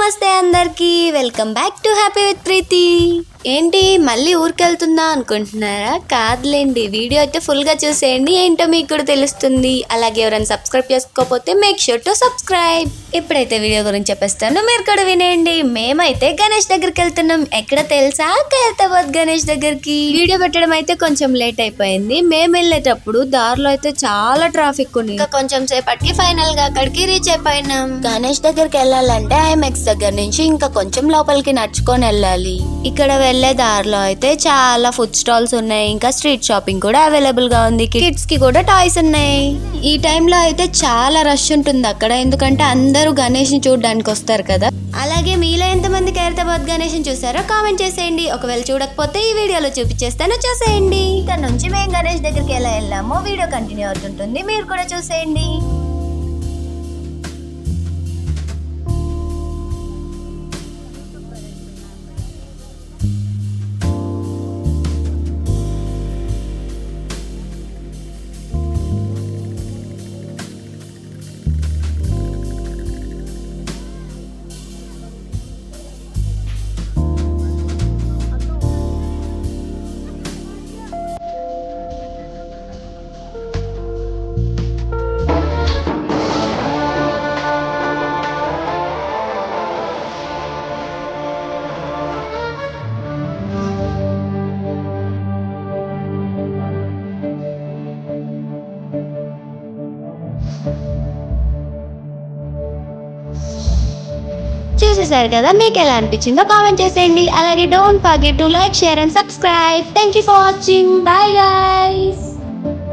నమస్తే అందరికి, welcome back to happy with Preethi. ఏంటి మళ్ళీ ఊరికెళ్తుందా అనుకుంటున్నారా? కాదులేండి, వీడియో అయితే ఫుల్గా చూసేయండి, ఏంటో మీకు కూడా తెలుస్తుంది. అలాగే ఎవరైనా సబ్స్క్రైబ్ చేసుకోకపోతే మేక్ షూర్ టు సబ్స్క్రైబ్. ఇప్పుడైతే వీడియో గురించి చెప్పేస్తాను, మీరు కూడా వినేయండి. మేమైతే గణేష్ దగ్గరికి వెళ్తున్నాం. ఎక్కడ తెలుసా? ఖైరతాబాద్ గణేష్ దగ్గరికి. వీడియో పెట్టడం అయితే కొంచెం లేట్ అయిపోయింది. మేము వెళ్ళేటప్పుడు దారిలో అయితే చాలా ట్రాఫిక్ ఉంది. ఇంకా కొంచెం సేపటికి ఫైనల్ గా అక్కడికి రీచ్ అయిపోయినాం. గణేష్ దగ్గరికి వెళ్ళాలంటే ఐమెక్స్ దగ్గర నుంచి ఇంకా కొంచెం లోపలికి నడుచుకొని వెళ్ళాలి. ఇక్కడ వెళ్లే దారిలో అయితే చాలా ఫుడ్ స్టాల్స్ ఉన్నాయి, ఇంకా స్ట్రీట్ షాపింగ్ కూడా అవైలబుల్ గా ఉంది. కిడ్స్ కి కూడా టాయ్స్ ఉన్నాయి. ఈ టైంలో అయితే చాలా రష్ ఉంటుంది అక్కడ, ఎందుకంటే అందరూ గణేష్ ని చూడడానికి వస్తారు కదా. అలాగే మీలో ఎంతమంది ఖైరతాబాద్ గణేష్ ని చూసారో కామెంట్ చేసేయండి. ఒకవేళ చూడకపోతే ఈ వీడియోలో చూపించేస్తాను, చూసేయండి. ఇక్కడ నుంచి మేము గణేష్ దగ్గరికి ఎలా వెళ్ళామో వీడియో కంటిన్యూ అవుతుంటుంది, మీరు కూడా చూసేయండి. చూసేసారు కదా, మీకు ఎలా అనిపించిందో కామెంట్ చేసేయండి. అలాగే don't forget to like, share and subscribe. Thank you for watching. Bye guys.